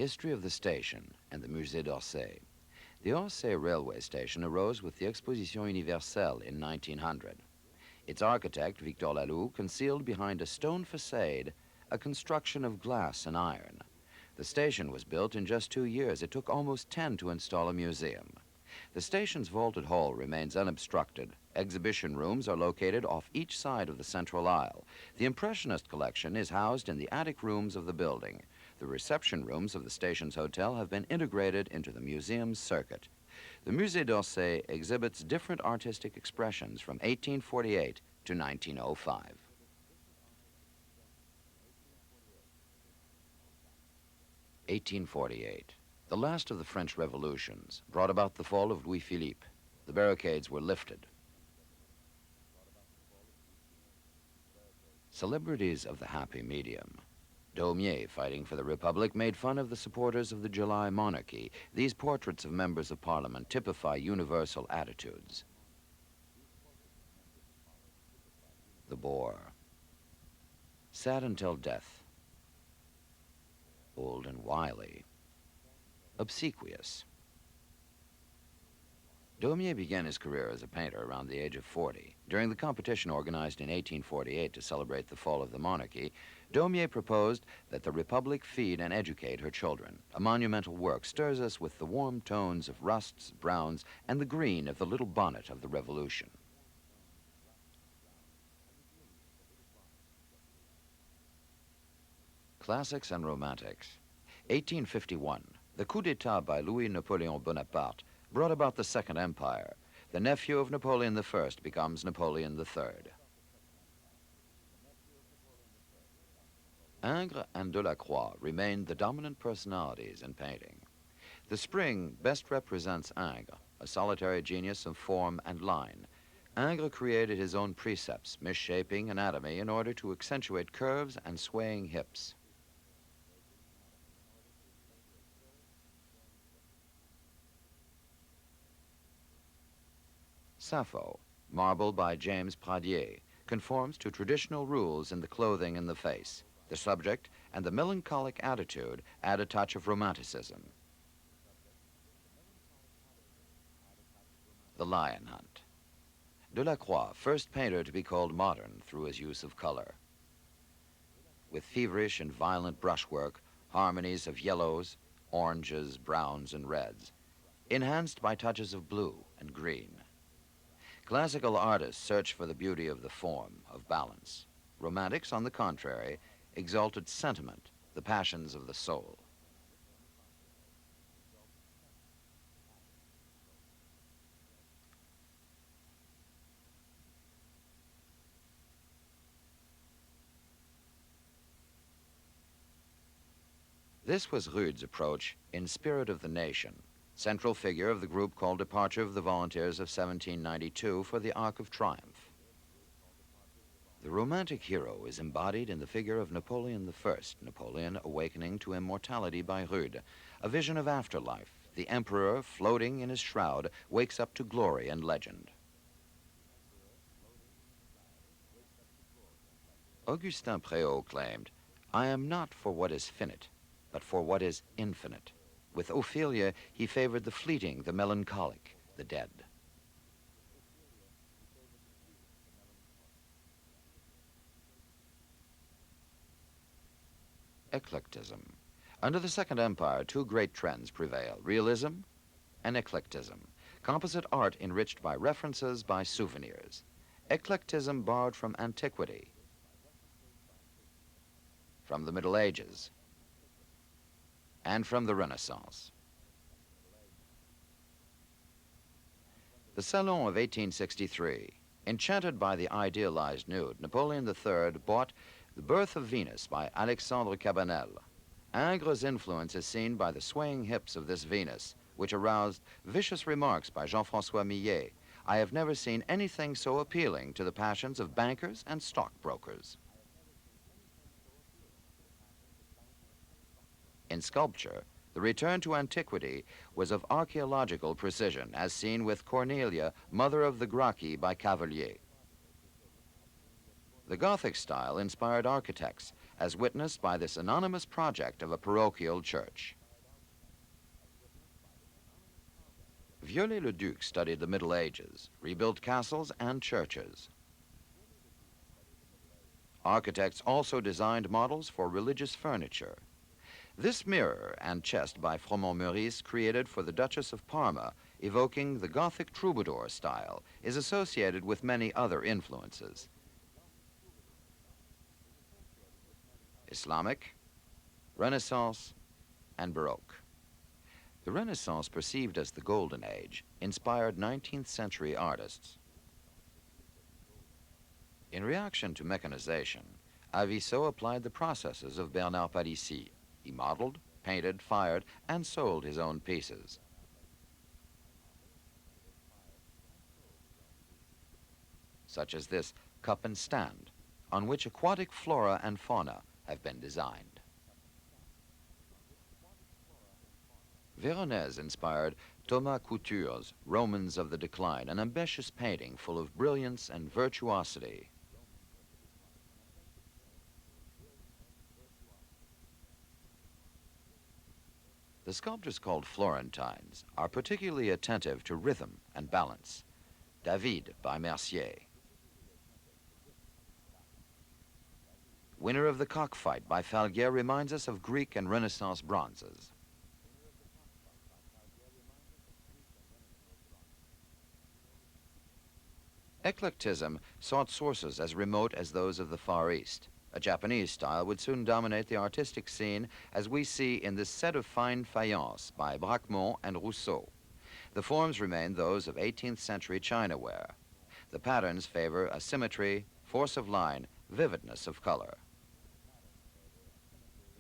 History of the station and the Musée d'Orsay. The Orsay railway station arose with the Exposition Universelle in 1900. Its architect, Victor Laloux, concealed behind a stone facade a construction of glass and iron. The station was built in just 2 years. It took almost 10 to install a museum. The station's vaulted hall remains unobstructed. Exhibition rooms are located off each side of the central aisle. The Impressionist collection is housed in the attic rooms of the building. The reception rooms of the station's hotel have been integrated into the museum's circuit. The Musée d'Orsay exhibits different artistic expressions from 1848 to 1905. (1848). The last of the French revolutions brought about the fall of Louis-Philippe. The barricades were lifted. Celebrities of the happy medium. Daumier, fighting for the Republic, made fun of the supporters of the July monarchy. These portraits of members of Parliament typify universal attitudes. The bore. Sad until death. Old and wily. Obsequious. Daumier began his career as a painter around the age of 40. During the competition organized in 1848 to celebrate the fall of the monarchy, Daumier proposed that the Republic feed and educate her children. A monumental work stirs us with the warm tones of rusts, browns, and the green of the little bonnet of the Revolution. Classics and Romantics. 1851. The coup d'etat by Louis-Napoleon Bonaparte brought about the Second Empire. The nephew of Napoleon I becomes Napoleon III. Ingres and Delacroix remained the dominant personalities in painting. The spring best represents Ingres, a solitary genius of form and line. Ingres created his own precepts, misshaping anatomy in order to accentuate curves and swaying hips. Sappho, marble by James Pradier, conforms to traditional rules in the clothing and the face. The subject and the melancholic attitude add a touch of romanticism. The Lion Hunt. Delacroix, first painter to be called modern through his use of color. With feverish and violent brushwork, harmonies of yellows, oranges, browns, and reds, enhanced by touches of blue and green. Classical artists search for the beauty of the form, of balance. Romantics, on the contrary, exalted sentiment, the passions of the soul. This was Rude's approach in Spirit of the Nation, central figure of the group called Departure of the Volunteers of 1792 for the Arc of Triumph. The romantic hero is embodied in the figure of Napoleon I, Napoleon awakening to immortality by Rude, a vision of afterlife. The emperor, floating in his shroud, wakes up to glory and legend. Augustin Préault claimed, "I am not for what is finite, but for what is infinite." With Ophelia, he favored the fleeting, the melancholic, the dead. Eclectism. Under the Second Empire, two great trends prevail: realism and eclectism. Composite art enriched by references, by souvenirs. Eclectism borrowed from antiquity, from the Middle Ages, and from the Renaissance. The Salon of 1863. Enchanted by the idealized nude, Napoleon III bought The Birth of Venus by Alexandre Cabanel. Ingres' influence is seen by the swaying hips of this Venus, which aroused vicious remarks by Jean-François Millet. "I have never seen anything so appealing to the passions of bankers and stockbrokers." In sculpture, the return to antiquity was of archaeological precision, as seen with Cornelia, Mother of the Gracchi by Cavalier. The Gothic style inspired architects, as witnessed by this anonymous project of a parochial church. Viollet-le-Duc studied the Middle Ages, rebuilt castles and churches. Architects also designed models for religious furniture. This mirror and chest by Froment-Meurice, created for the Duchess of Parma, evoking the Gothic troubadour style, is associated with many other influences. Islamic, Renaissance, and Baroque. The Renaissance, perceived as the Golden Age, inspired 19th century artists. In reaction to mechanization, Avisot applied the processes of Bernard Palissy. He modeled, painted, fired, and sold his own pieces. Such as this cup and stand, on which aquatic flora and fauna have been designed. Veronese inspired Thomas Couture's Romans of the Decline, an ambitious painting full of brilliance and virtuosity. The sculptors called Florentines are particularly attentive to rhythm and balance. David by Mercier. Winner of the Cockfight by Falguière reminds us of Greek and Renaissance bronzes. Eclectism sought sources as remote as those of the Far East. A Japanese style would soon dominate the artistic scene, as we see in this set of fine faience by Bracquemont and Rousseau. The forms remain those of 18th century Chinaware. The patterns favor a symmetry, force of line, vividness of color.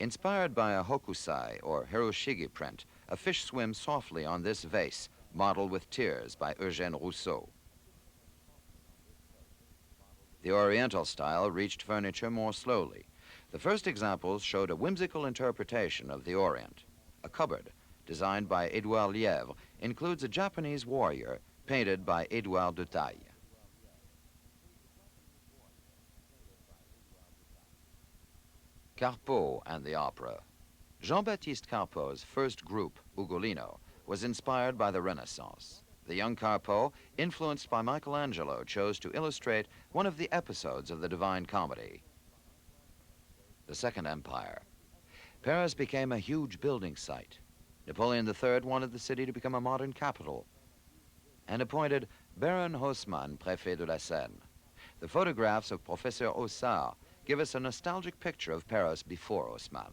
Inspired by a hokusai or hiroshige print, a fish swims softly on this vase, modeled with tears by Eugène Rousseau. The Oriental style reached furniture more slowly. The first examples showed a whimsical interpretation of the Orient. A cupboard, designed by Édouard Lièvre, includes a Japanese warrior, painted by Édouard de Taille. Carpeaux and the opera. Jean-Baptiste Carpeau's first group, Ugolino, was inspired by the Renaissance. The young Carpeaux, influenced by Michelangelo, chose to illustrate one of the episodes of the Divine Comedy. The Second Empire. Paris became a huge building site. Napoleon III wanted the city to become a modern capital and appointed Baron Haussmann préfet de la Seine. The photographs of Professor Orsay give us a nostalgic picture of Paris before Haussmann.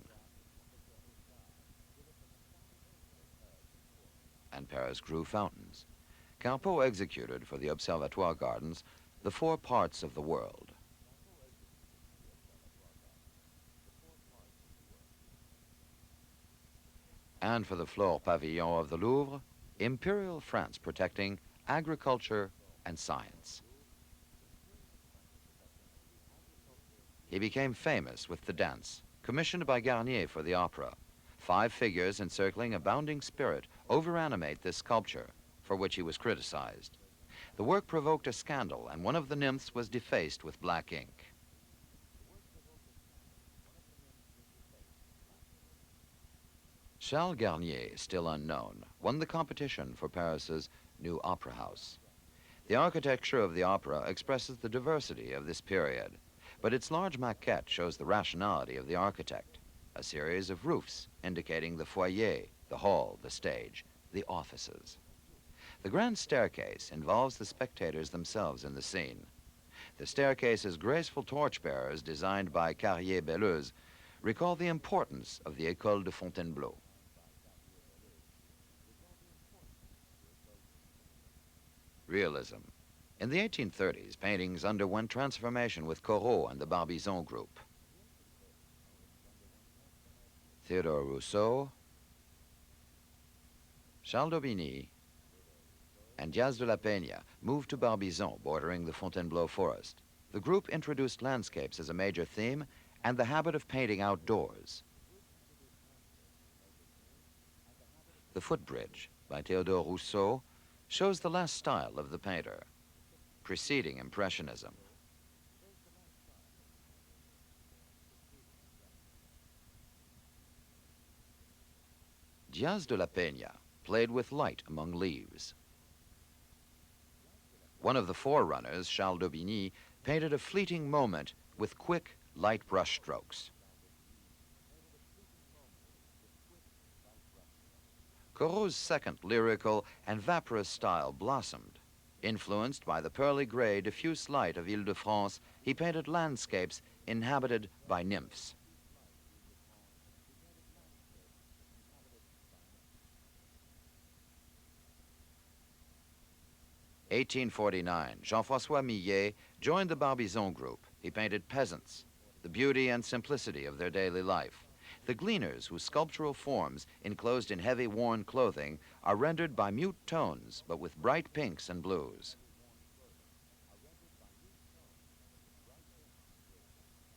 And Paris grew fountains. Carpeaux executed for the Observatoire Gardens the four parts of the world. And for the Flore Pavillon of the Louvre, Imperial France protecting agriculture and science. He became famous with the dance, commissioned by Garnier for the opera. 5 figures encircling a bounding spirit overanimate this sculpture, for which he was criticized. The work provoked a scandal, and one of the nymphs was defaced with black ink. Charles Garnier, still unknown, won the competition for Paris's new opera house. The architecture of the opera expresses the diversity of this period, but its large maquette shows the rationality of the architect, a series of roofs indicating the foyer, the hall, the stage, the offices. The grand staircase involves the spectators themselves in the scene. The staircase's graceful torchbearers, designed by Carrier-Belleuse, recall the importance of the École de Fontainebleau. Realism. In the 1830s, paintings underwent transformation with Corot and the Barbizon group. Theodore Rousseau, Charles d'Aubigny, and Diaz de la Peña moved to Barbizon, bordering the Fontainebleau forest. The group introduced landscapes as a major theme and the habit of painting outdoors. The Footbridge by Theodore Rousseau shows the last style of the painter, preceding Impressionism. Diaz de la Peña played with light among leaves. One of the forerunners, Charles d'Aubigny, painted a fleeting moment with quick, light brush strokes. Corot's second lyrical and vaporous style blossomed. Influenced by the pearly gray, diffuse light of Ile-de-France, he painted landscapes inhabited by nymphs. In 1849, Jean-François Millet joined the Barbizon group. He painted peasants, the beauty and simplicity of their daily life. The gleaners, whose sculptural forms, enclosed in heavy worn clothing, are rendered by mute tones, but with bright pinks and blues.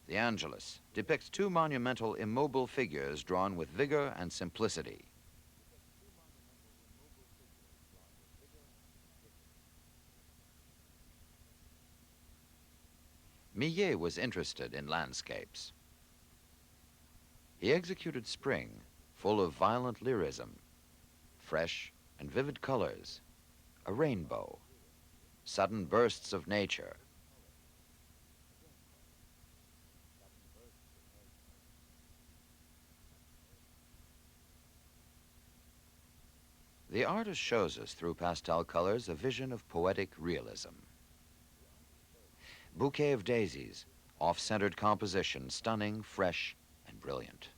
The Angelus depicts two monumental immobile figures drawn with vigor and simplicity. Millet was interested in landscapes. He executed spring, full of violent lyrism, fresh and vivid colors, a rainbow, sudden bursts of nature. The artist shows us through pastel colors a vision of poetic realism. Bouquet of daisies, off-centered composition, stunning, fresh, and brilliant.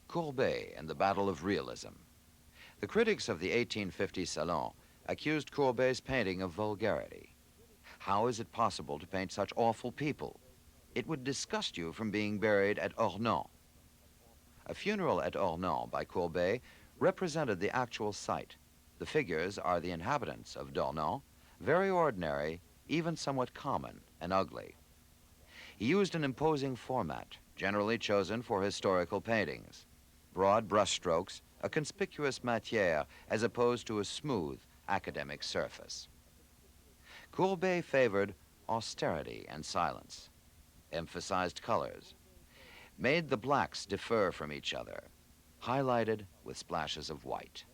Courbet and the Battle of Realism. The critics of the 1850 Salon accused Courbet's painting of vulgarity. How is it possible to paint such awful people? It would disgust you from being buried at Ornans. A funeral at Ornans by Courbet represented the actual site. The figures are the inhabitants of Ornans, very ordinary, even somewhat common and ugly. He used an imposing format, generally chosen for historical paintings. Broad brushstrokes, a conspicuous matière as opposed to a smooth academic surface. Courbet favored austerity and silence, emphasized colors, made the blacks differ from each other, highlighted with splashes of white.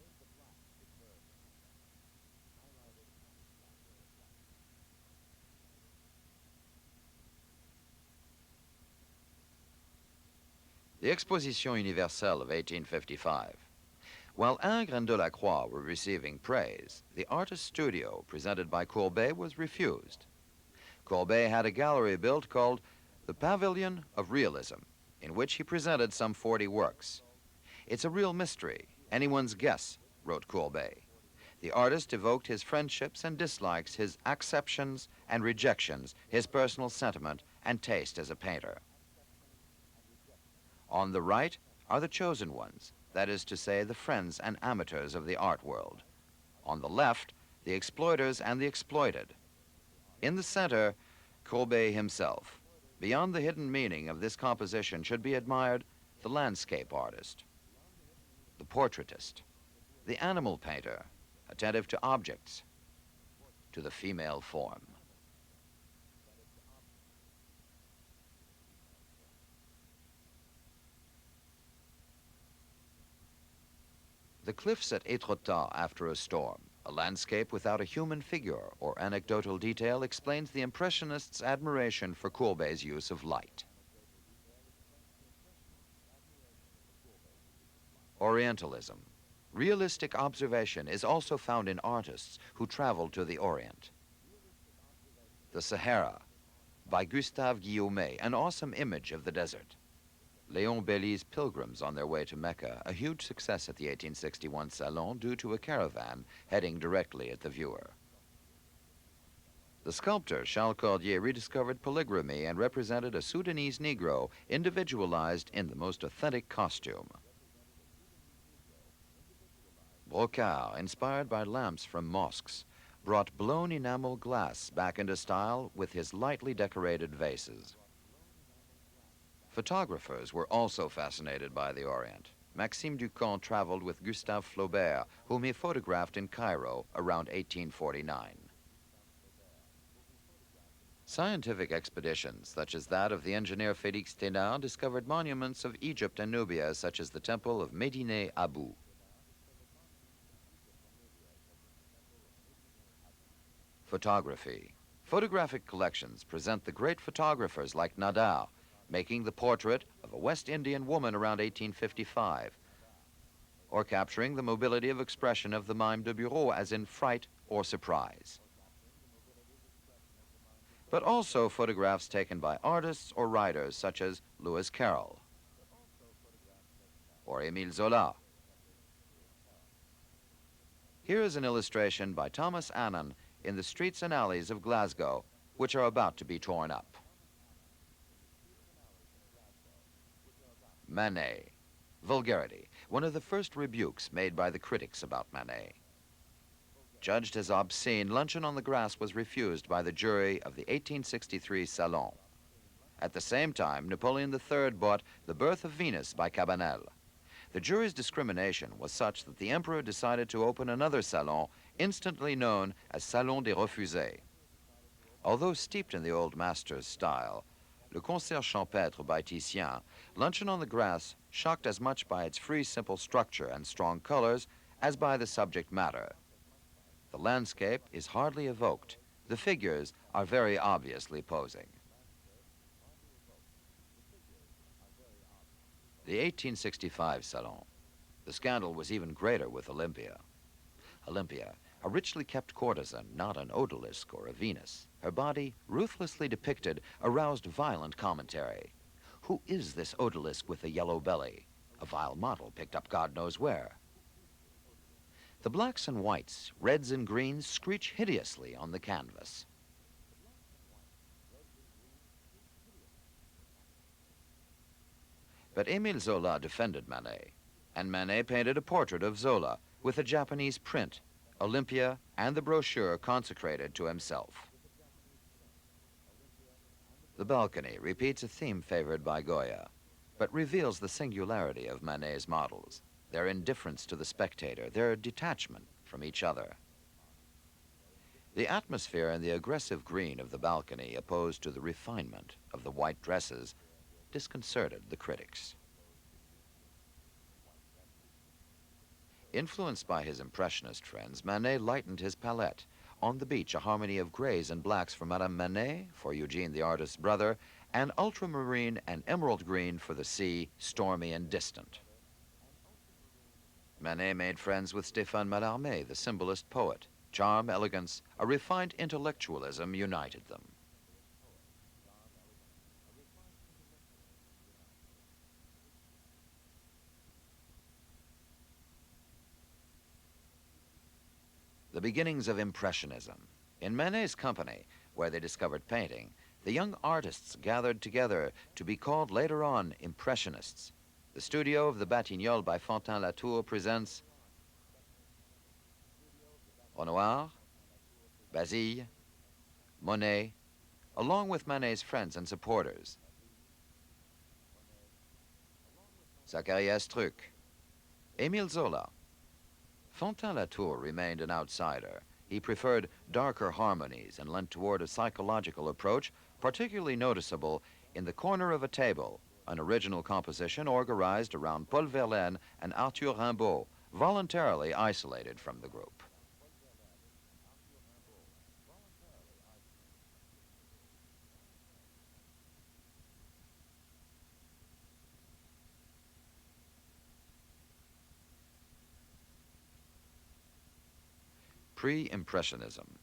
The Exposition Universelle of 1855. While Ingres and Delacroix were receiving praise, the artist's studio presented by Courbet was refused. Courbet had a gallery built called the Pavilion of Realism, in which he presented some 40 works. It's a real mystery, anyone's guess, wrote Courbet. The artist evoked his friendships and dislikes, his acceptions and rejections, his personal sentiment and taste as a painter. On the right are the chosen ones, that is to say, the friends and amateurs of the art world. On the left, the exploiters and the exploited. In the center, Courbet himself. Beyond the hidden meaning of this composition should be admired the landscape artist, the portraitist, the animal painter, attentive to objects, to the female form. The cliffs at Étretat after a storm, a landscape without a human figure or anecdotal detail, explains the Impressionists' admiration for Courbet's use of light. Orientalism. Realistic observation is also found in artists who traveled to the Orient. The Sahara, by Gustave Guillaume, an awesome image of the desert. Léon Belly's Pilgrims on their way to Mecca, a huge success at the 1861 Salon due to a caravan heading directly at the viewer. The sculptor Charles Cordier rediscovered polychromy and represented a Sudanese Negro individualized in the most authentic costume. Brocard, inspired by lamps from mosques, brought blown enamel glass back into style with his lightly decorated vases. Photographers were also fascinated by the Orient. Maxime Ducamp traveled with Gustave Flaubert, whom he photographed in Cairo around 1849. Scientific expeditions, such as that of the engineer Félix Thénard, discovered monuments of Egypt and Nubia, such as the temple of Medinet Abu. Photography. Photographic collections present the great photographers like Nadar, making the portrait of a West Indian woman around 1855, or capturing the mobility of expression of the mime de bureau as in fright or surprise. But also photographs taken by artists or writers such as Lewis Carroll or Émile Zola. Here is an illustration by Thomas Annan in the streets and alleys of Glasgow, which are about to be torn up. Manet. Vulgarity, one of the first rebukes made by the critics about Manet. Judged as obscene, Luncheon on the Grass was refused by the jury of the 1863 Salon. At the same time, Napoleon III bought The Birth of Venus by Cabanel. The jury's discrimination was such that the emperor decided to open another salon, instantly known as Salon des Refusés. Although steeped in the old master's style, Le Concert Champêtre by Titien, Luncheon on the Grass shocked as much by its free, simple structure and strong colors as by the subject matter. The landscape is hardly evoked. The figures are very obviously posing. The 1865 Salon. The scandal was even greater with Olympia. Olympia, a richly kept courtesan, not an odalisque or a Venus. Her body, ruthlessly depicted, aroused violent commentary. Who is this odalisque with the yellow belly? A vile model picked up God knows where. The blacks and whites, reds and greens screech hideously on the canvas. But Émile Zola defended Manet, and Manet painted a portrait of Zola with a Japanese print, Olympia, and the brochure consecrated to himself. The balcony repeats a theme favored by Goya, but reveals the singularity of Manet's models, their indifference to the spectator, their detachment from each other. The atmosphere and the aggressive green of the balcony, opposed to the refinement of the white dresses, disconcerted the critics. Influenced by his Impressionist friends, Manet lightened his palette. On the beach, a harmony of grays and blacks for Madame Manet, for Eugene the artist's brother, and ultramarine and emerald green for the sea, stormy and distant. Manet made friends with Stéphane Mallarmé, the symbolist poet. Charm, elegance, a refined intellectualism united them. The beginnings of Impressionism. In Manet's company, where they discovered painting, the young artists gathered together to be called later on Impressionists. The studio of the Batignolles by Fontaine-Latour presents Renoir, Basile, Monet, along with Manet's friends and supporters. Zacharias Truc, Émile Zola. Fontaine-Latour remained an outsider. He preferred darker harmonies and leant toward a psychological approach, particularly noticeable in The Corner of a Table, an original composition organized around Paul Verlaine and Arthur Rimbaud, voluntarily isolated from the group. Pre-Impressionism.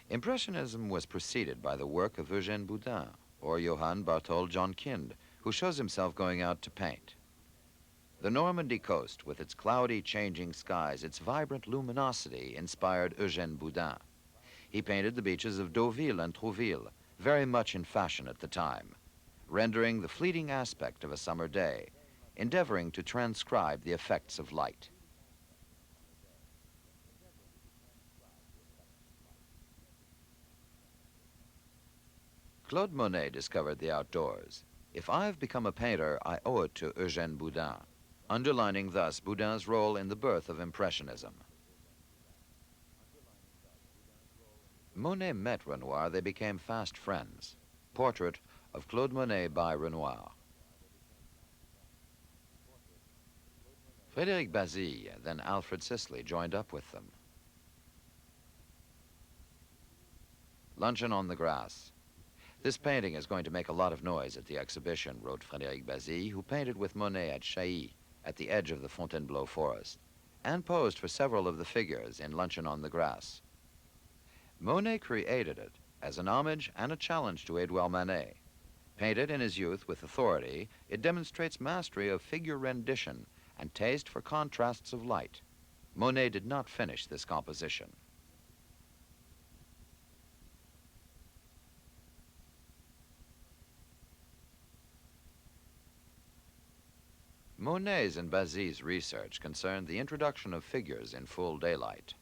Impressionism was preceded by the work of Eugène Boudin or Johann Barthold Johnkind, who shows himself going out to paint. The Normandy coast, with its cloudy, changing skies, its vibrant luminosity, inspired Eugène Boudin. He painted the beaches of Deauville and Trouville, very much in fashion at the time, rendering the fleeting aspect of a summer day, endeavoring to transcribe the effects of light. Claude Monet discovered the outdoors. If I've become a painter, I owe it to Eugène Boudin, underlining thus Boudin's role in the birth of Impressionism. Monet met Renoir, they became fast friends. Portrait of Claude Monet by Renoir. Frédéric Basile, then Alfred Sisley, joined up with them. Luncheon on the Grass. This painting is going to make a lot of noise at the exhibition, wrote Frédéric Bazille, who painted with Monet at Chailly, at the edge of the Fontainebleau forest, and posed for several of the figures in Luncheon on the Grass. Monet created it as an homage and a challenge to Edouard Manet. Painted in his youth with authority, it demonstrates mastery of figure rendition and taste for contrasts of light. Monet did not finish this composition. Monet's and Bazille's research concerned the introduction of figures in full daylight.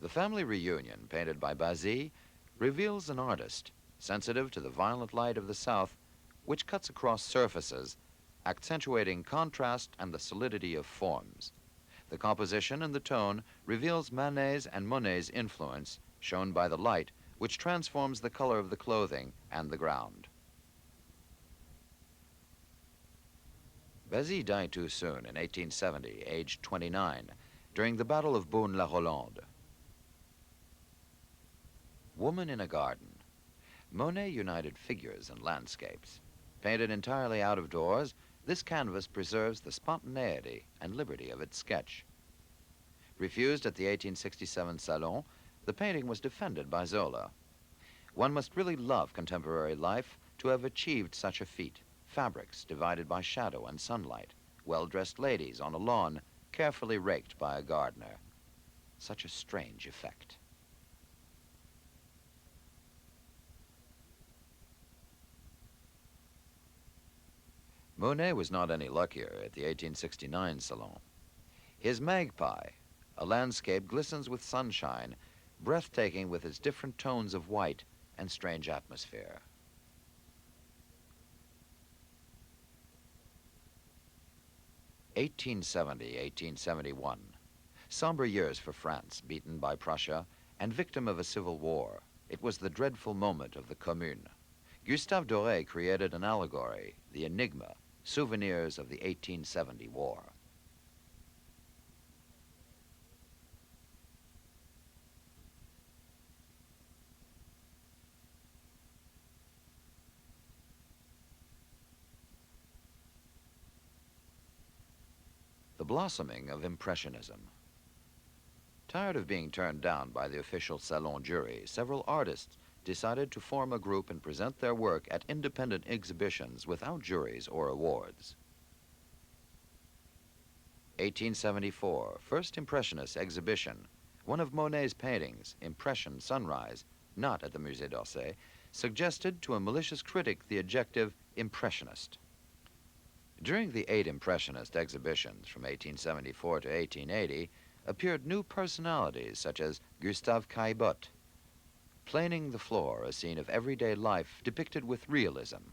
The family reunion, painted by Bazille, reveals an artist sensitive to the violent light of the South, which cuts across surfaces, accentuating contrast and the solidity of forms. The composition and the tone reveals Manet's and Monet's influence, shown by the light, which transforms the color of the clothing and the ground. Bazille died too soon in 1870, aged 29, during the Battle of Beaune-la-Rolande. Woman in a Garden. Monet united figures and landscapes. Painted entirely out of doors, this canvas preserves the spontaneity and liberty of its sketch. Refused at the 1867 Salon, the painting was defended by Zola. One must really love contemporary life to have achieved such a feat. Fabrics divided by shadow and sunlight, well-dressed ladies on a lawn carefully raked by a gardener. Such a strange effect. Monet was not any luckier at the 1869 Salon. His Magpie, a landscape, glistens with sunshine, breathtaking with its different tones of white and strange atmosphere. (1870–1871). Somber years for France, beaten by Prussia and victim of a civil war. It was the dreadful moment of the Commune. Gustave Doré created an allegory, the Enigma, souvenirs of the 1870 war. The blossoming of Impressionism. Tired of being turned down by the official Salon jury, several artists decided to form a group and present their work at independent exhibitions without juries or awards. 1874, first Impressionist exhibition. One of Monet's paintings, Impression Sunrise, not at the Musée d'Orsay, suggested to a malicious critic the adjective impressionist. During the 8 Impressionist exhibitions from 1874 to 1880 appeared new personalities such as Gustave Caillebotte, planing the floor, a scene of everyday life depicted with realism.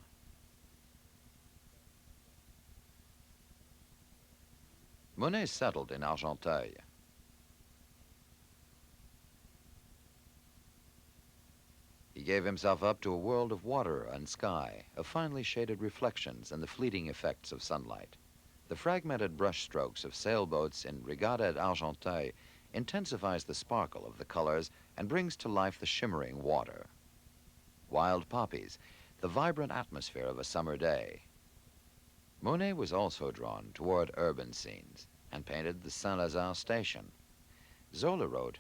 Monet settled in Argenteuil. He gave himself up to a world of water and sky, of finely shaded reflections and the fleeting effects of sunlight. The fragmented brush strokes of sailboats in Regatta at Argenteuil intensifies the sparkle of the colors and brings to life the shimmering water. Wild poppies, the vibrant atmosphere of a summer day. Monet was also drawn toward urban scenes and painted the Saint-Lazare station. Zola wrote,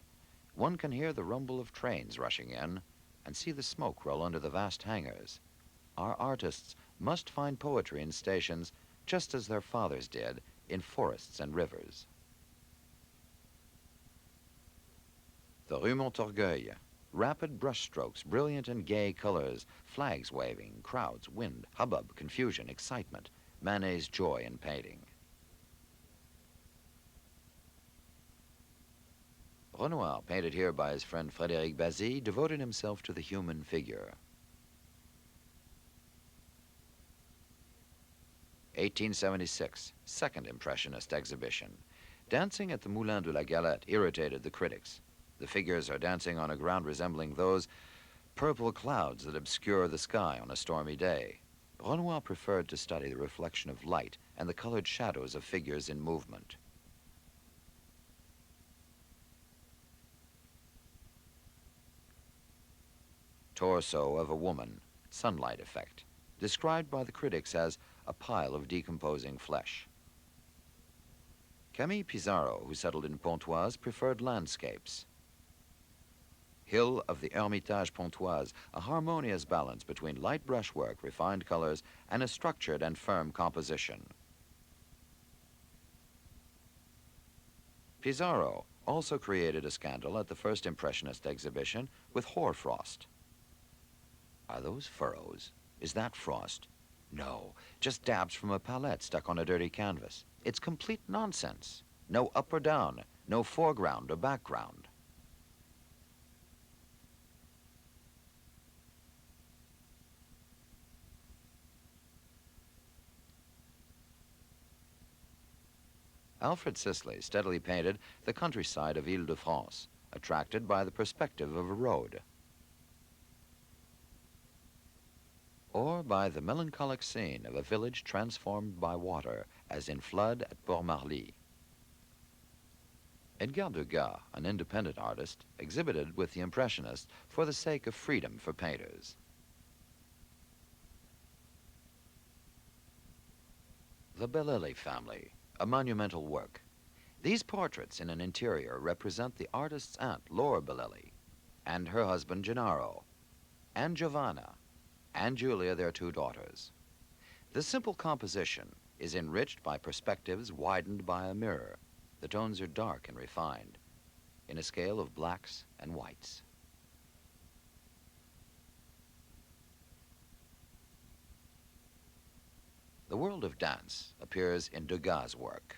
"One can hear the rumble of trains rushing in and see the smoke roll under the vast hangars. Our artists must find poetry in stations just as their fathers did in forests and rivers." The Rue Montorgueil, rapid brushstrokes, brilliant and gay colors, flags waving, crowds, wind, hubbub, confusion, excitement, Manet's joy in painting. Renoir, painted here by his friend Frédéric Bazille, devoted himself to the human figure. 1876, second Impressionist exhibition. Dancing at the Moulin de la Galette irritated the critics. The figures are dancing on a ground resembling those purple clouds that obscure the sky on a stormy day. Renoir preferred to study the reflection of light and the colored shadows of figures in movement. torso of a woman, sunlight effect, described by the critics as a pile of decomposing flesh. Camille Pissarro, who settled in Pontoise, preferred landscapes. Hill of the Hermitage Pontoise, a harmonious balance between light brushwork, refined colors, and a structured and firm composition. Pissarro also created a scandal at the first Impressionist exhibition with hoarfrost. Are those furrows? Is that frost? No, just dabs from a palette stuck on a dirty canvas. It's complete nonsense. No up or down, no foreground or background. Alfred Sisley steadily painted the countryside of Ile-de-France, attracted by the perspective of a road, or by the melancholic scene of a village transformed by water, as in Flood at Port-Marly. Edgar Degas, an independent artist, exhibited with the Impressionists for the sake of freedom for painters. The Bellelli family, a monumental work. These portraits in an interior represent the artist's aunt, Laura Bellelli, and her husband, Gennaro, and Giovanna, and Julia, their two daughters. This simple composition is enriched by perspectives widened by a mirror. The tones are dark and refined, in a scale of blacks and whites. The world of dance appears in Degas' work.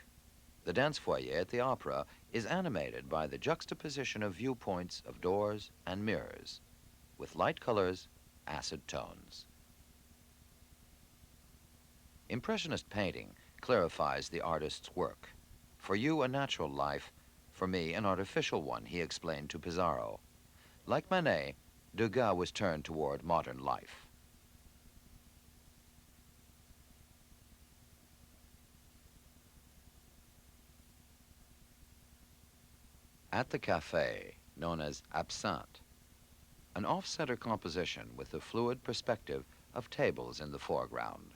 The dance foyer at the opera is animated by the juxtaposition of viewpoints of doors and mirrors, with light colors, acid tones. Impressionist painting clarifies the artist's work. For you, a natural life; for me, an artificial one, he explained to Pissarro. Like Manet, Degas was turned toward modern life. At the Café, known as Absinthe, an off-center composition with the fluid perspective of tables in the foreground.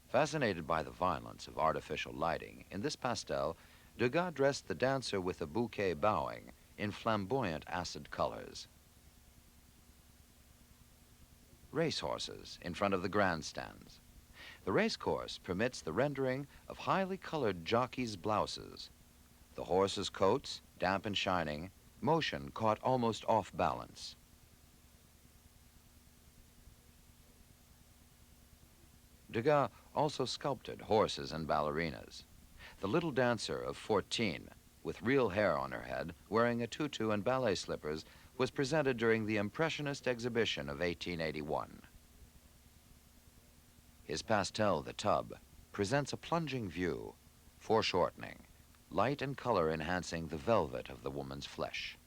Fascinated by the violence of artificial lighting, in this pastel, Degas dressed the dancer with a bouquet bowing in flamboyant acid colors. Racehorses in front of the grandstands. The racecourse permits the rendering of highly colored jockeys' blouses. The horses' coats, damp and shining, motion caught almost off balance. Degas also sculpted horses and ballerinas. The little dancer of 14, with real hair on her head, wearing a tutu and ballet slippers, was presented during the Impressionist exhibition of 1881. His pastel, The Tub, presents a plunging view, foreshortening, light and color enhancing the velvet of the woman's flesh.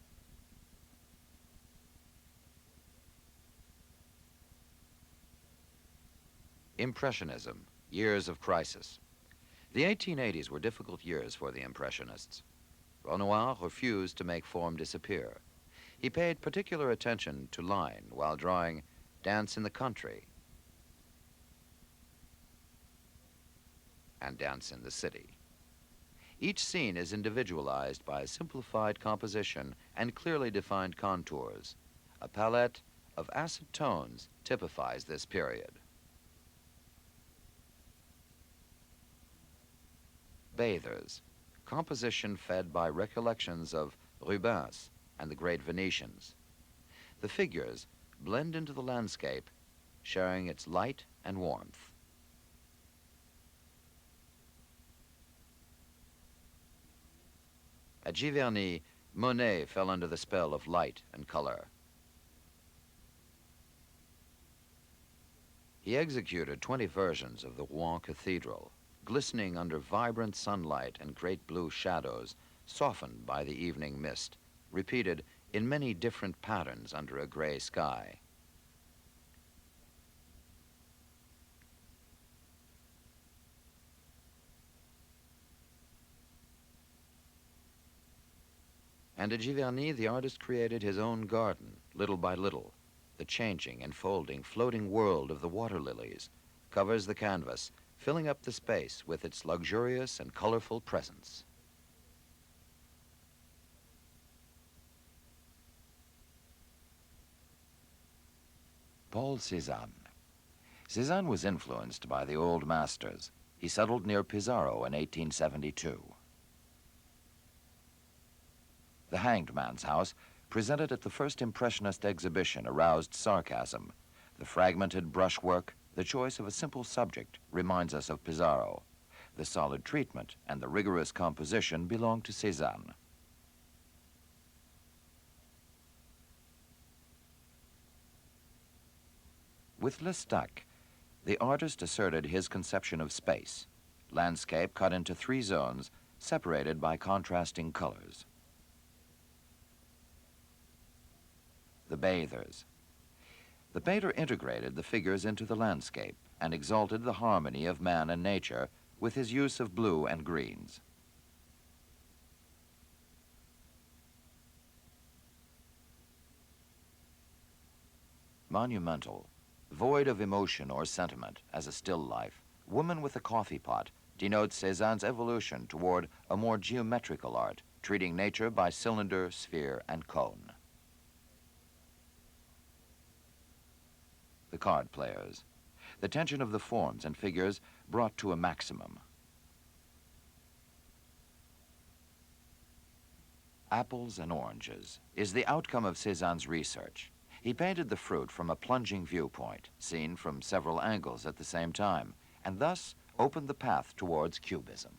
Impressionism, years of crisis. The 1880s were difficult years for the Impressionists. Renoir refused to make form disappear. He paid particular attention to line while drawing Dance in the Country and Dance in the City. Each scene is individualized by a simplified composition and clearly defined contours. A palette of acid tones typifies this period. Bathers, composition fed by recollections of Rubens and the great Venetians. The figures blend into the landscape, sharing its light and warmth. At Giverny, Monet fell under the spell of light and color. He executed 20 versions of the Rouen Cathedral, glistening under vibrant sunlight and great blue shadows, softened by the evening mist, repeated in many different patterns under a gray sky. And at Giverny, the artist created his own garden, little by little. The changing, enfolding, floating world of the water lilies covers the canvas, filling up the space with its luxurious and colorful presence. Paul Cézanne. Cézanne was influenced by the old masters. He settled near Pizarro in 1872. The Hanged Man's House, presented at the first Impressionist exhibition, aroused sarcasm. The fragmented brushwork, the choice of a simple subject, reminds us of Pizarro. The solid treatment and the rigorous composition belong to Cézanne. With Lestac, the artist asserted his conception of space, landscape cut into 3 zones, separated by contrasting colors. The Bathers. The painter integrated the figures into the landscape and exalted the harmony of man and nature with his use of blue and greens. Monumental. Void of emotion or sentiment as a still life, Woman with a Coffee Pot denotes Cézanne's evolution toward a more geometrical art, treating nature by cylinder, sphere, and cone. The Card Players. The tension of the forms and figures brought to a maximum. Apples and Oranges is the outcome of Cézanne's research. He painted the fruit from a plunging viewpoint, seen from several angles at the same time, and thus opened the path towards Cubism.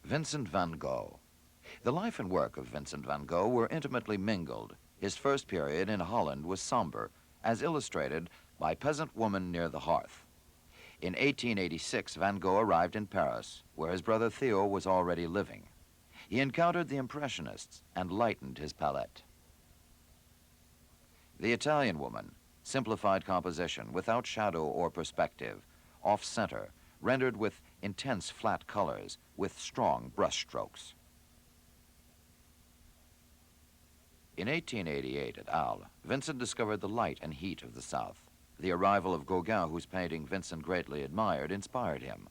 Vincent van Gogh. The life and work of Vincent van Gogh were intimately mingled. His first period in Holland was somber, as illustrated by Peasant Woman Near the Hearth. In 1886, Van Gogh arrived in Paris, where his brother Theo was already living. He encountered the Impressionists and lightened his palette. The Italian Woman, simplified composition without shadow or perspective, off-center, rendered with intense flat colors with strong brush strokes. In 1888 at Arles, Vincent discovered the light and heat of the South. The arrival of Gauguin, whose painting Vincent greatly admired, inspired him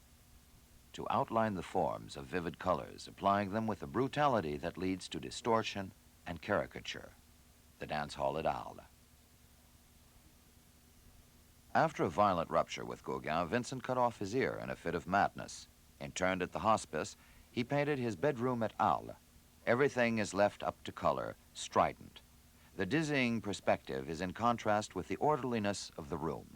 to outline the forms of vivid colors, applying them with a brutality that leads to distortion and caricature. The dance hall at Arles. After a violent rupture with Gauguin, Vincent cut off his ear in a fit of madness. Interned at the hospice, he painted his bedroom at Arles. Everything is left up to color, strident. The dizzying perspective is in contrast with the orderliness of the room.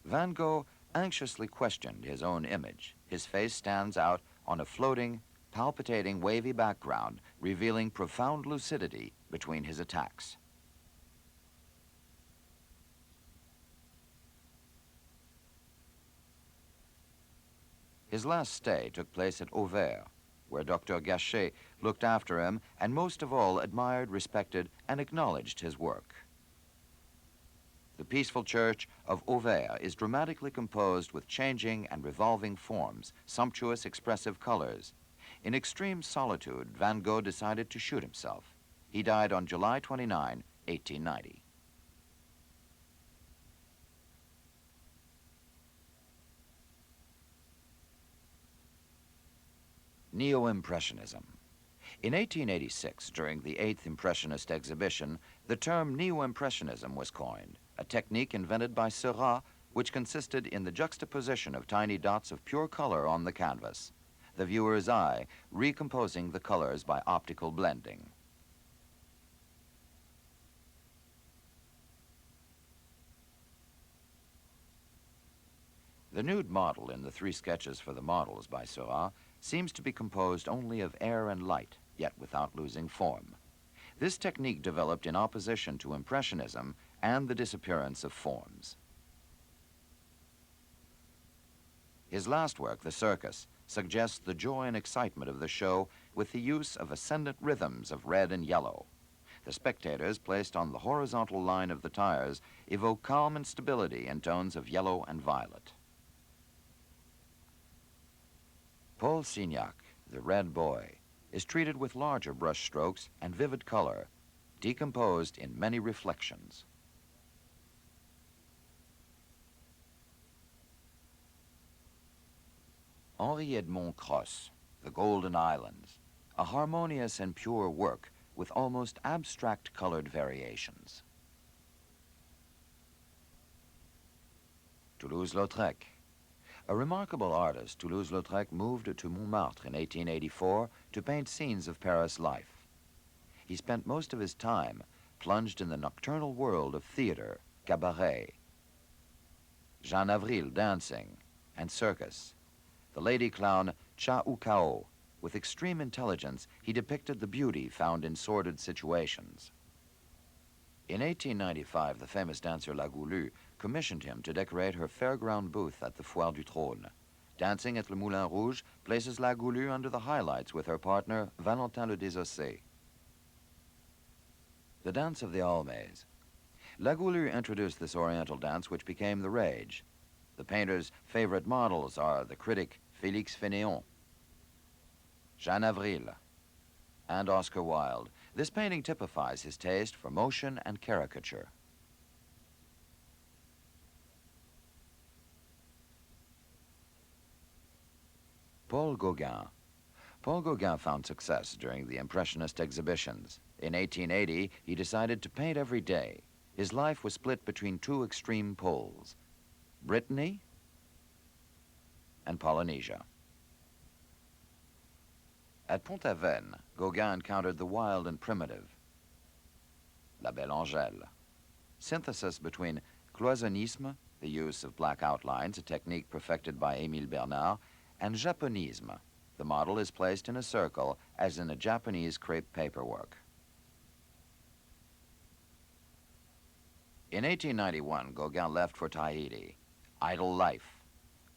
Van Gogh anxiously questioned his own image. His face stands out on a floating, palpitating, wavy background, revealing profound lucidity between his attacks. His last stay took place at Auvers, where Dr. Gachet looked after him and most of all admired, respected, and acknowledged his work. The peaceful church of Auvers is dramatically composed with changing and revolving forms, sumptuous, expressive colors. In extreme solitude, Van Gogh decided to shoot himself. He died on July 29, 1890. Neo-Impressionism. In 1886, during the 8th Impressionist exhibition, the term Neo-Impressionism was coined, a technique invented by Seurat, which consisted in the juxtaposition of tiny dots of pure color on the canvas, the viewer's eye recomposing the colors by optical blending. The nude model in the 3 sketches for the models by Seurat seems to be composed only of air and light, yet without losing form. This technique developed in opposition to Impressionism and the disappearance of forms. His last work, The Circus, suggests the joy and excitement of the show with the use of ascendant rhythms of red and yellow. The spectators, placed on the horizontal line of the tires, evoke calm and stability in tones of yellow and violet. Paul Signac, the red boy, is treated with larger brush strokes and vivid color, decomposed in many reflections. Henri Edmond Cross, The Golden Islands, a harmonious and pure work with almost abstract colored variations. Toulouse-Lautrec. A remarkable artist, Toulouse-Lautrec moved to Montmartre in 1884 to paint scenes of Paris life. He spent most of his time plunged in the nocturnal world of theater, cabaret, Jean Avril dancing, and circus. The lady clown Cha Ou Kao. With extreme intelligence, he depicted the beauty found in sordid situations. In 1895, the famous dancer La Goulue commissioned him to decorate her fairground booth at the Foire du Trône. Dancing at Le Moulin Rouge places La Goulue under the highlights with her partner, Valentin le Désossé. The Dance of the Almés. La Goulue introduced this oriental dance, which became the rage. The painter's favorite models are the critic Félix Fénéon, Jean Avril, and Oscar Wilde. This painting typifies his taste for motion and caricature. Paul Gauguin. Paul Gauguin found success during the Impressionist exhibitions. In 1880, he decided to paint every day. His life was split between two extreme poles, Brittany and Polynesia. At Pont-Aven, Gauguin encountered the wild and primitive, La Belle Angèle. Synthesis between cloisonnisme, the use of black outlines, a technique perfected by Émile Bernard, and japonisme. The model is placed in a circle, as in a Japanese crepe paperwork. In 1891, Gauguin left for Tahiti. Idle life,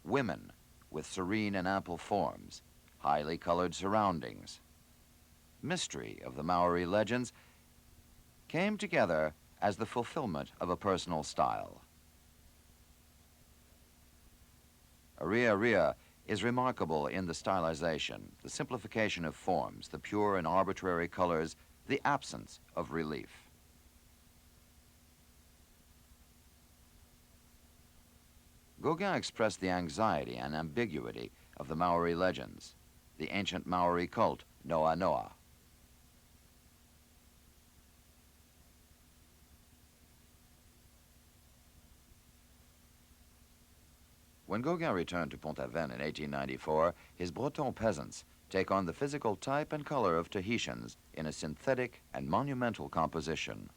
women with serene and ample forms, highly colored surroundings, mystery of the Maori legends came together as the fulfillment of a personal style. Aria Ria is remarkable in the stylization, the simplification of forms, the pure and arbitrary colors, the absence of relief. Gauguin expressed the anxiety and ambiguity of the Maori legends, the ancient Maori cult, Noa Noa. When Gauguin returned to Pont-Aven in 1894, his Breton peasants take on the physical type and color of Tahitians in a synthetic and monumental composition.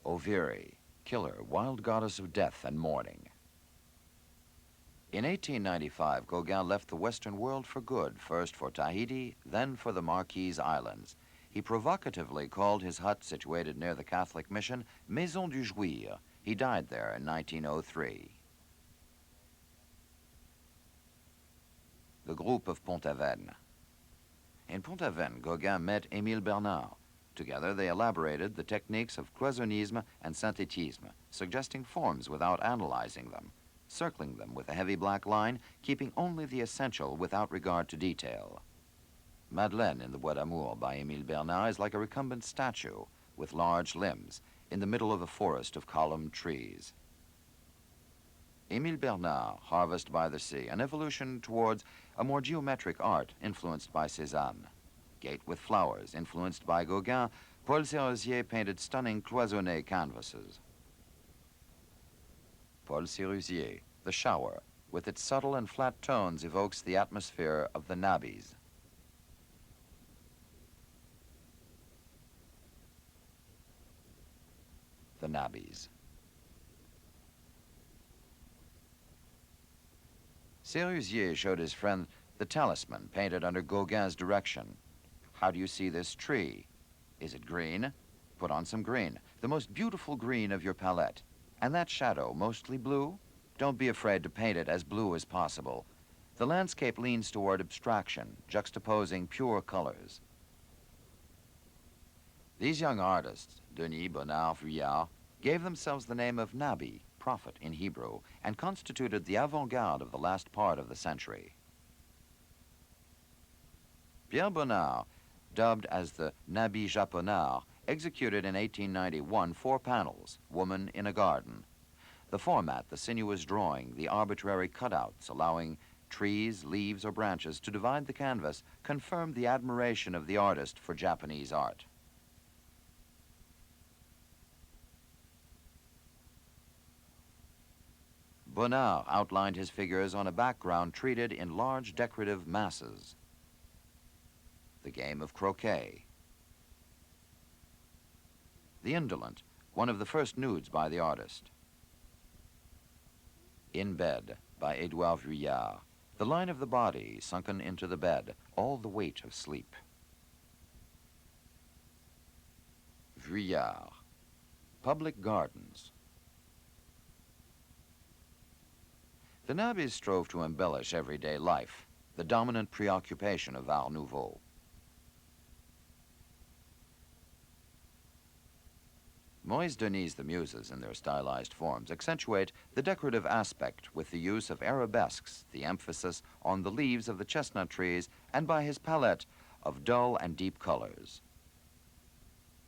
Oviri, killer, wild goddess of death and mourning. In 1895, Gauguin left the Western world for good, first for Tahiti, then for the Marquise Islands. He provocatively called his hut, situated near the Catholic mission, Maison du Jouir. He died there in 1903. The group of Pont-Aven. In Pont-Aven, Gauguin met Émile Bernard. Together, they elaborated the techniques of cloisonnisme and synthétisme, suggesting forms without analyzing them, circling them with a heavy black line, keeping only the essential without regard to detail. Madeleine in the Bois d'Amour by Émile Bernard is like a recumbent statue with large limbs in the middle of a forest of columned trees. Émile Bernard, Harvest by the Sea, an evolution towards a more geometric art influenced by Cézanne. Gate with Flowers, influenced by Gauguin, Paul Sérusier painted stunning cloisonné canvases. Paul Sérusier, The Shower, with its subtle and flat tones, evokes the atmosphere of the nabbies. The nabbies. Sérusier showed his friend the Talisman, painted under Gauguin's direction. How do you see this tree? Is it green? Put on some green, the most beautiful green of your palette. And that shadow, mostly blue? Don't be afraid to paint it as blue as possible. The landscape leans toward abstraction, juxtaposing pure colors. These young artists, Denis, Bonnard, Vuillard, gave themselves the name of Nabi, prophet in Hebrew, and constituted the avant-garde of the last part of the century. Pierre Bonnard, dubbed as the Nabi Japonard, executed in 1891 4 panels, Woman in a Garden. The format, the sinuous drawing, the arbitrary cutouts allowing trees, leaves, or branches to divide the canvas confirmed the admiration of the artist for Japanese art. Bonnard outlined his figures on a background treated in large decorative masses. The game of croquet. The Indolent, one of the first nudes by the artist. In Bed by Edouard Vuillard. The line of the body sunken into the bed, all the weight of sleep. Vuillard. Public gardens. The Nabis strove to embellish everyday life, the dominant preoccupation of Art Nouveau. Moise Denis' The Muses, in their stylized forms, accentuate the decorative aspect with the use of arabesques, the emphasis on the leaves of the chestnut trees, and by his palette of dull and deep colors.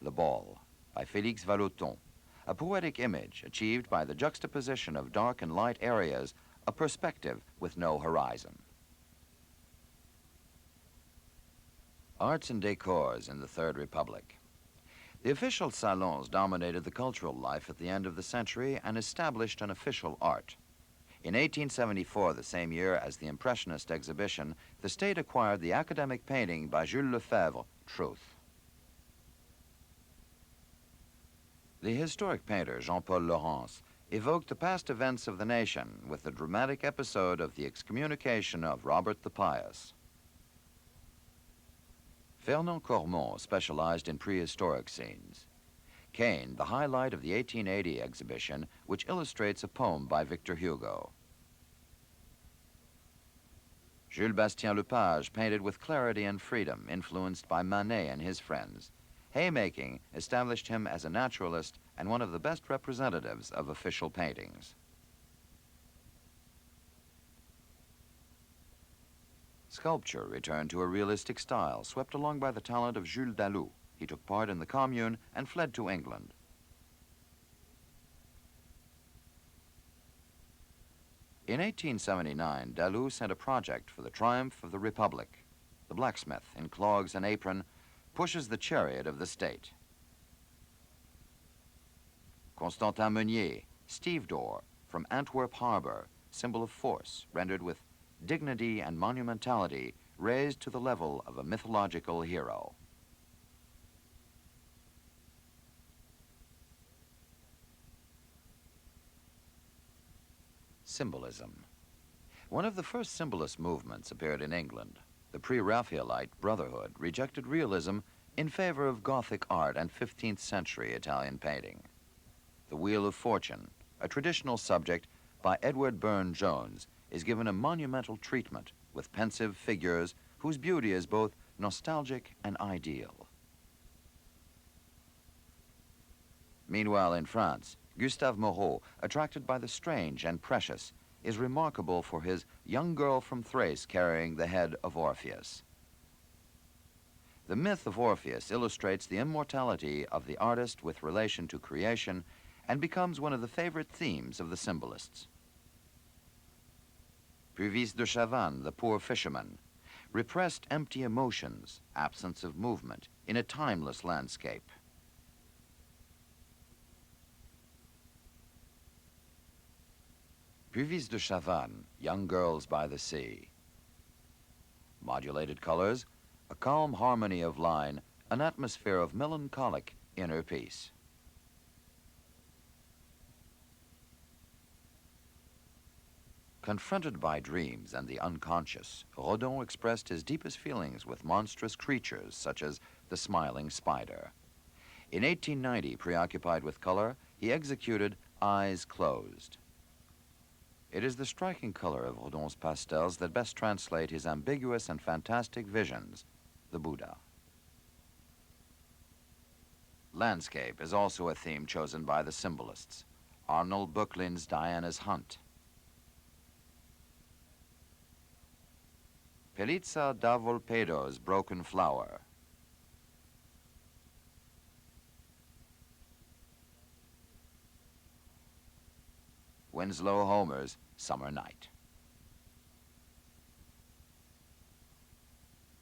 Le Bal, by Félix Vallotton, a poetic image achieved by the juxtaposition of dark and light areas, a perspective with no horizon. Arts and Decors in the Third Republic. The official salons dominated the cultural life at the end of the century and established an official art. In 1874, the same year as the Impressionist exhibition, the state acquired the academic painting by Jules Lefebvre, Truth. The historic painter Jean-Paul Laurens evoked the past events of the nation with the dramatic episode of the excommunication of Robert the Pious. Fernand Cormon specialized in prehistoric scenes. Cain, the highlight of the 1880 exhibition, which illustrates a poem by Victor Hugo. Jules Bastien Lepage painted with clarity and freedom, influenced by Manet and his friends. Haymaking established him as a naturalist and one of the best representatives of official paintings. Sculpture returned to a realistic style, swept along by the talent of Jules Dalou. He took part in the Commune and fled to England. In 1879, Dalou sent a project for the triumph of the Republic. The blacksmith, in clogs and apron, pushes the chariot of the state. Constantin Meunier, stevedore, from Antwerp Harbor, symbol of force, rendered with dignity and monumentality, raised to the level of a mythological hero. Symbolism. One of the first symbolist movements appeared in England. The pre-Raphaelite Brotherhood rejected realism in favor of Gothic art and 15th century Italian painting. The Wheel of Fortune, a traditional subject by Edward Burne-Jones, is given a monumental treatment with pensive figures whose beauty is both nostalgic and ideal. Meanwhile, in France, Gustave Moreau, attracted by the strange and precious, is remarkable for his young girl from Thrace carrying the head of Orpheus. The myth of Orpheus illustrates the immortality of the artist with relation to creation and becomes one of the favorite themes of the symbolists. Puvis de Chavannes, the poor fisherman, repressed empty emotions, absence of movement, in a timeless landscape. Puvis de Chavannes, Young Girls by the Sea. Modulated colors, a calm harmony of line, an atmosphere of melancholic inner peace. Confronted by dreams and the unconscious, Rodin expressed his deepest feelings with monstrous creatures such as the smiling spider. In 1890, preoccupied with color, he executed Eyes Closed. It is the striking color of Rodin's pastels that best translate his ambiguous and fantastic visions, the Buddha. Landscape is also a theme chosen by the symbolists. Arnold Böcklin's Diana's Hunt, Pelizza da Volpedo's Broken Flower, Winslow Homer's Summer Night.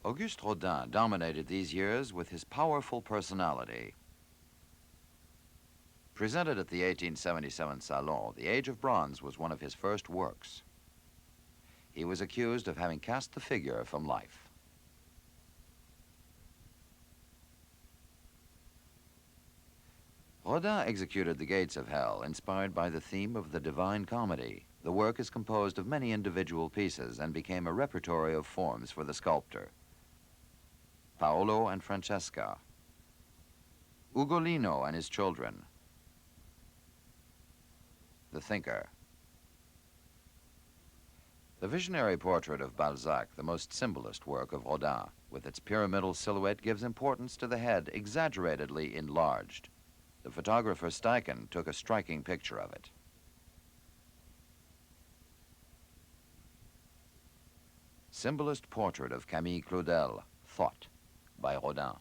Auguste Rodin dominated these years with his powerful personality. Presented at the 1877 Salon, The Age of Bronze was one of his first works. He was accused of having cast the figure from life. Rodin executed The Gates of Hell, inspired by the theme of the Divine Comedy. The work is composed of many individual pieces and became a repertory of forms for the sculptor. Paolo and Francesca, Ugolino and his children, the Thinker. The visionary portrait of Balzac, the most symbolist work of Rodin, with its pyramidal silhouette, gives importance to the head, exaggeratedly enlarged. The photographer Steichen took a striking picture of it. Symbolist portrait of Camille Claudel, Thought, by Rodin.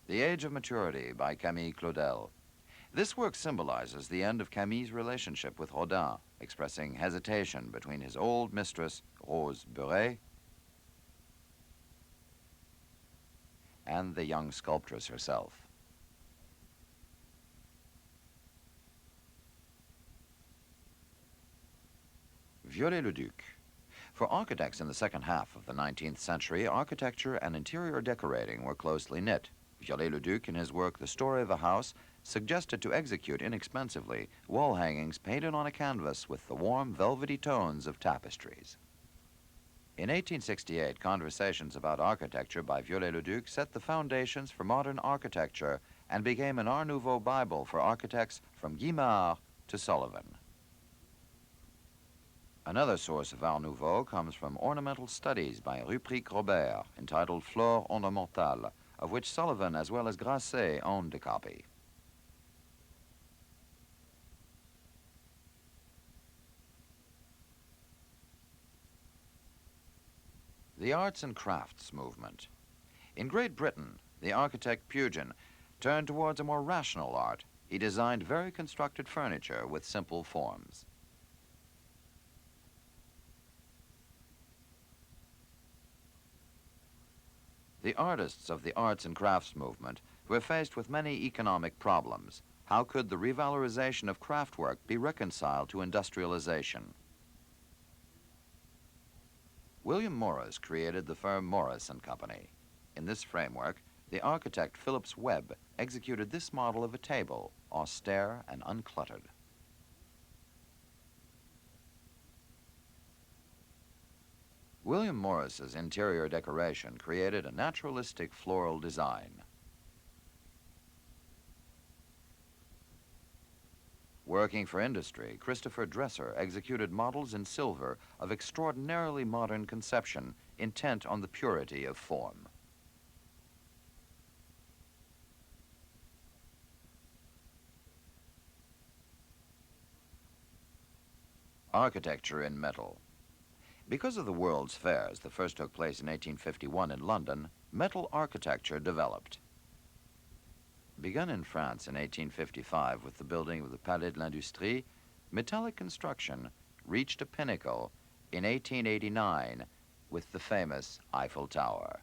The Age of Maturity by Camille Claudel. This work symbolizes the end of Camille's relationship with Rodin, expressing hesitation between his old mistress, Rose Beuret, and the young sculptress herself. Viollet-le-Duc. For architects in the second half of the 19th century, architecture and interior decorating were closely knit. Viollet-le-Duc, in his work The Story of a House, suggested to execute inexpensively wall hangings painted on a canvas with the warm, velvety tones of tapestries. In 1868, Conversations about Architecture by Viollet-le-Duc set the foundations for modern architecture and became an Art Nouveau Bible for architects from Guimard to Sullivan. Another source of Art Nouveau comes from Ornamental Studies by Ruprecht-Robert, entitled Flore Ornementale, of which Sullivan as well as Grasset owned a copy. The Arts and Crafts movement. In Great Britain, the architect Pugin turned towards a more rational art. He designed very constructed furniture with simple forms. The artists of the arts and crafts movement were faced with many economic problems. How could the revalorization of craftwork be reconciled to industrialization? William Morris created the firm Morris and Company. In this framework, the architect Phillips Webb executed this model of a table, austere and uncluttered. William Morris's interior decoration created a naturalistic floral design. Working for industry, Christopher Dresser executed models in silver of extraordinarily modern conception, intent on the purity of form. Architecture in metal. Because of the World's Fairs, the first took place in 1851 in London, metal architecture developed. Begun in France in 1855 with the building of the Palais de l'Industrie, metallic construction reached a pinnacle in 1889 with the famous Eiffel Tower.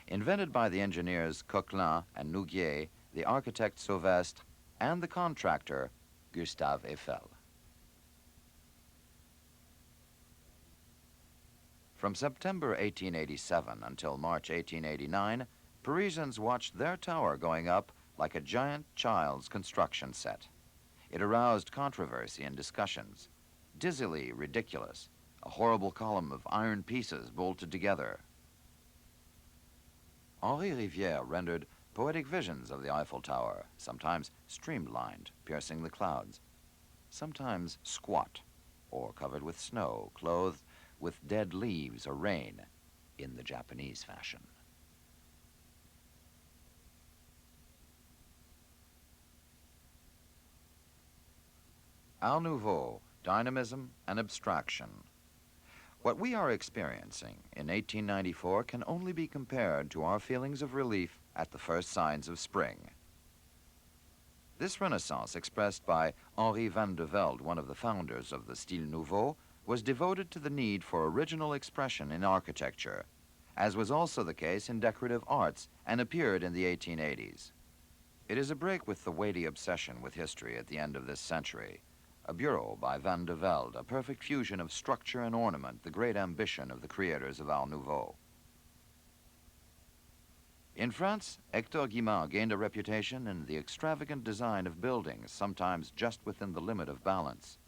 Invented by the engineers Coquelin and Nouguier, the architect Sauvestre, and the contractor Gustave Eiffel. From September 1887 until March 1889, Parisians watched their tower going up like a giant child's construction set. It aroused controversy and discussions. Dizzily ridiculous, a horrible column of iron pieces bolted together. Henri Rivière rendered poetic visions of the Eiffel Tower, sometimes streamlined, piercing the clouds, sometimes squat or covered with snow, clothed with dead leaves or rain in the Japanese fashion. Art Nouveau, dynamism and abstraction. What we are experiencing in 1894 can only be compared to our feelings of relief at the first signs of spring. This renaissance, expressed by Henri van de Velde, one of the founders of the Style Nouveau, was devoted to the need for original expression in architecture, as was also the case in decorative arts, and appeared in the 1880s. It is a break with the weighty obsession with history at the end of this century. A bureau by Van de Velde, a perfect fusion of structure and ornament, the great ambition of the creators of Art Nouveau. In France, Hector Guimard gained a reputation in the extravagant design of buildings, sometimes just within the limit of balance.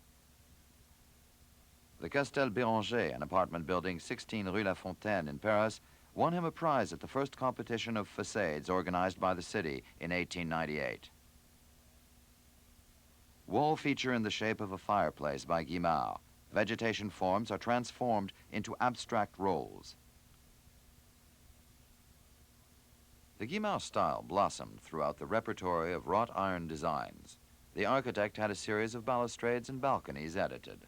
The Castel Béranger, an apartment building 16 Rue La Fontaine in Paris, won him a prize at the first competition of facades organized by the city in 1898. Wall feature in the shape of a fireplace by Guimard. Vegetation forms are transformed into abstract rolls. The Guimard style blossomed throughout the repertory of wrought iron designs. The architect had a series of balustrades and balconies edited.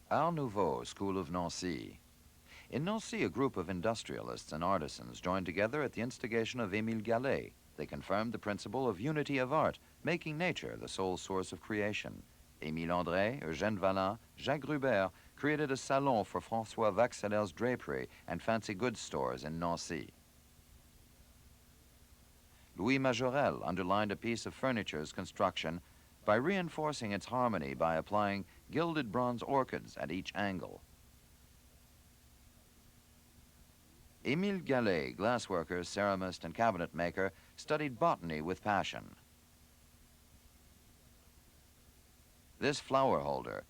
Art Nouveau, School of Nancy. In Nancy, a group of industrialists and artisans joined together at the instigation of Émile Gallet. They confirmed the principle of unity of art, making nature the sole source of creation. Émile André, Eugène Vallin, Jacques Gruber created a salon for François Vaxeller's drapery and fancy goods stores in Nancy. Louis Majorel underlined a piece of furniture's construction by reinforcing its harmony by applying gilded bronze orchids at each angle. Émile Gallet, glassworker, ceramist, and cabinet maker, studied botany with passion. This flower holder,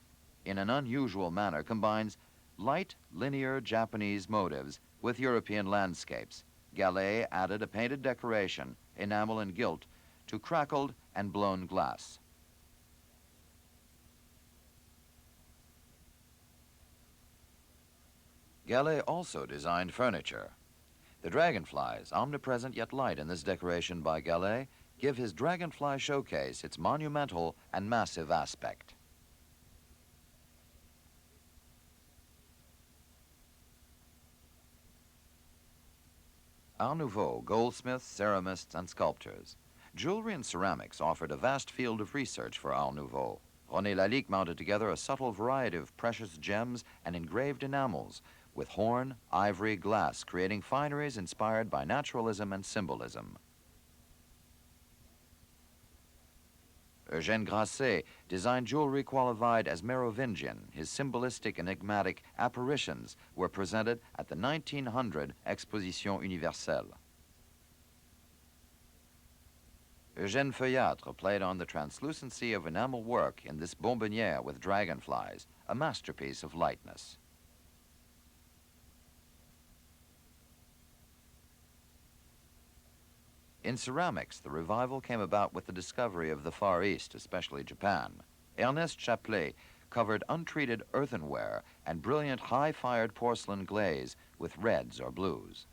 in an unusual manner, combines light, linear Japanese motives with European landscapes. Gallet added a painted decoration, enamel and gilt, to crackled and blown glass. Gallet also designed furniture. The dragonflies, omnipresent yet light in this decoration by Gallet, give his dragonfly showcase its monumental and massive aspect. Art Nouveau, goldsmiths, ceramists, and sculptors. Jewelry and ceramics offered a vast field of research for Art Nouveau. René Lalique mounted together a subtle variety of precious gems and engraved enamels, with horn, ivory, glass, creating fineries inspired by naturalism and symbolism. Eugène Grasset designed jewelry qualified as Merovingian. His symbolistic, enigmatic apparitions were presented at the 1900 Exposition Universelle. Eugène Feuillatre played on the translucency of enamel work in this bonbonnière with dragonflies, a masterpiece of lightness. In ceramics, the revival came about with the discovery of the Far East, especially Japan. Ernest Chaplet covered untreated earthenware and brilliant high-fired porcelain glaze with reds or blues.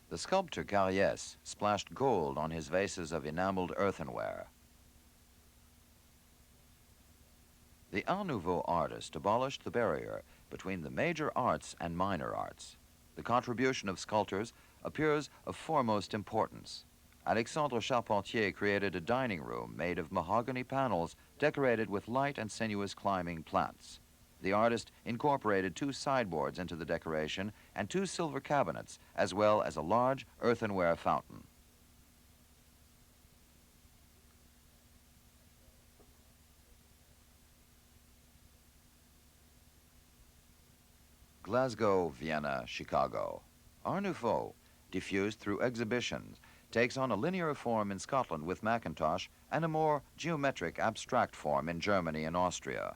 The sculptor Carriès splashed gold on his vases of enameled earthenware. The Art Nouveau artist abolished the barrier between the major arts and minor arts. The contribution of sculptors appears of foremost importance. Alexandre Charpentier created a dining room made of mahogany panels decorated with light and sinuous climbing plants. The artist incorporated 2 sideboards into the decoration and 2 silver cabinets, as well as a large earthenware fountain. Glasgow, Vienna, Chicago. Art Nouveau, diffused through exhibitions, takes on a linear form in Scotland with Mackintosh and a more geometric abstract form in Germany and Austria.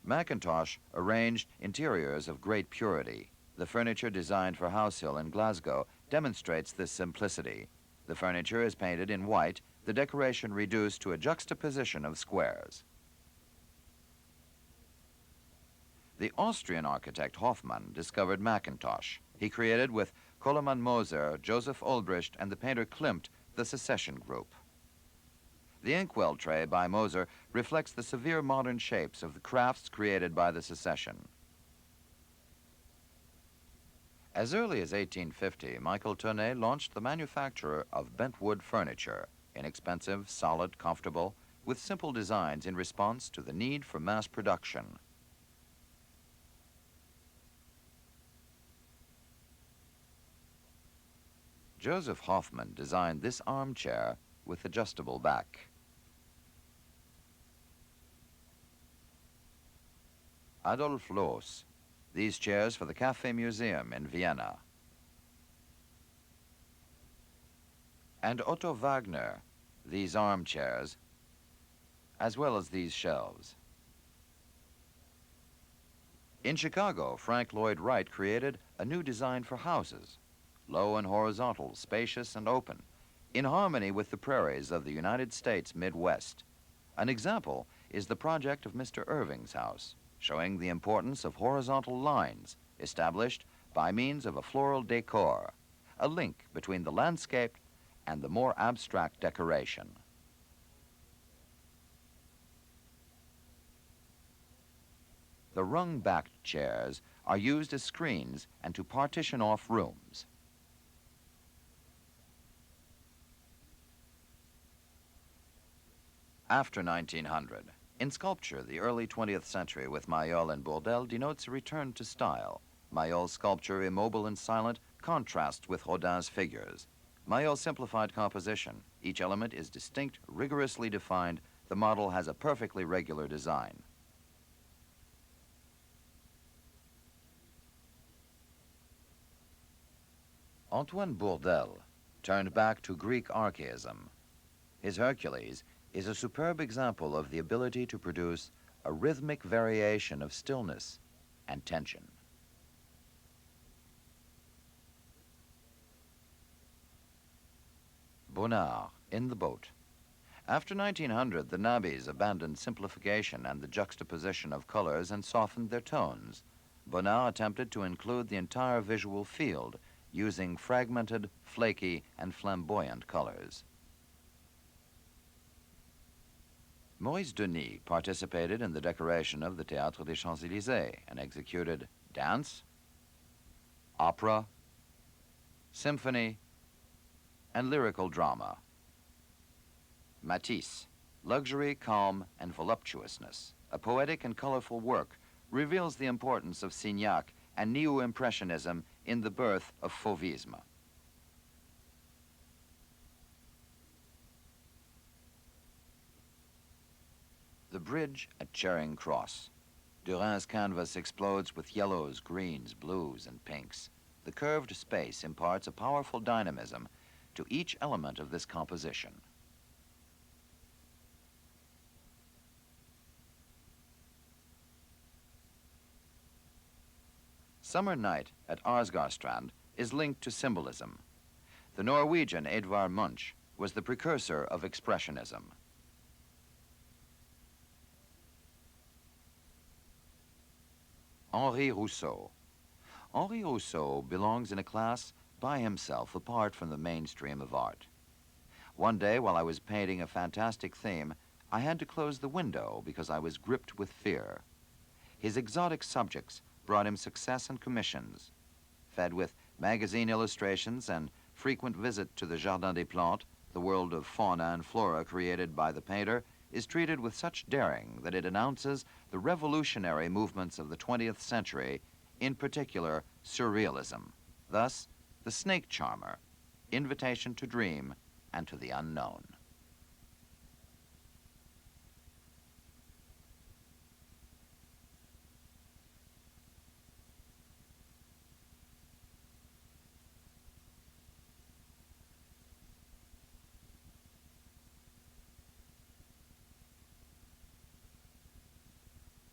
Mackintosh arranged interiors of great purity. The furniture designed for House Hill in Glasgow demonstrates this simplicity. The furniture is painted in white, the decoration reduced to a juxtaposition of squares. The Austrian architect Hoffmann discovered Mackintosh. He created with Koloman Moser, Joseph Olbricht, and the painter Klimt the Secession Group. The inkwell tray by Moser reflects the severe modern shapes of the crafts created by the Secession. As early as 1850, Michael Tournay launched the manufacture of bentwood furniture, inexpensive, solid, comfortable, with simple designs in response to the need for mass production. Joseph Hoffmann designed this armchair with adjustable back. Adolf Loos, these chairs for the Café Museum in Vienna. And Otto Wagner, these armchairs, as well as these shelves. In Chicago, Frank Lloyd Wright created a new design for houses, low and horizontal, spacious and open, in harmony with the prairies of the United States Midwest. An example is the project of Mr. Irving's house, showing the importance of horizontal lines established by means of a floral decor, a link between the landscape and the more abstract decoration. The rung-backed chairs are used as screens and to partition off rooms. After 1900, in sculpture, the early 20th century with Mayol and Bourdelle denotes a return to style. Mayol's sculpture, immobile and silent, contrasts with Rodin's figures. Mayol's simplified composition. Each element is distinct, rigorously defined. The model has a perfectly regular design. Antoine Bourdelle turned back to Greek archaism. His Hercules is a superb example of the ability to produce a rhythmic variation of stillness and tension. Bonnard, in the boat. After 1900, the Nabis abandoned simplification and the juxtaposition of colors and softened their tones. Bonnard attempted to include the entire visual field using fragmented, flaky, and flamboyant colors. Maurice Denis participated in the decoration of the Théâtre des Champs-Élysées and executed dance, opera, symphony, and lyrical drama. Matisse, luxury, calm, and voluptuousness. A poetic and colorful work reveals the importance of Signac and Neo-Impressionism in the birth of Fauvisme. The bridge at Charing Cross. Derain's canvas explodes with yellows, greens, blues, and pinks. The curved space imparts a powerful dynamism to each element of this composition. Summer Night at Arsgaardstrand is linked to symbolism. The Norwegian Edvard Munch was the precursor of Expressionism. Henri Rousseau. Henri Rousseau belongs in a class by himself, apart from the mainstream of art. One day, while I was painting a fantastic theme, I had to close the window because I was gripped with fear. His exotic subjects brought him success and commissions. Fed with magazine illustrations and frequent visit to the Jardin des Plantes, the world of fauna and flora created by the painter is treated with such daring that it announces the revolutionary movements of the 20th century, in particular surrealism. Thus, The Snake Charmer, Invitation to Dream and to the Unknown.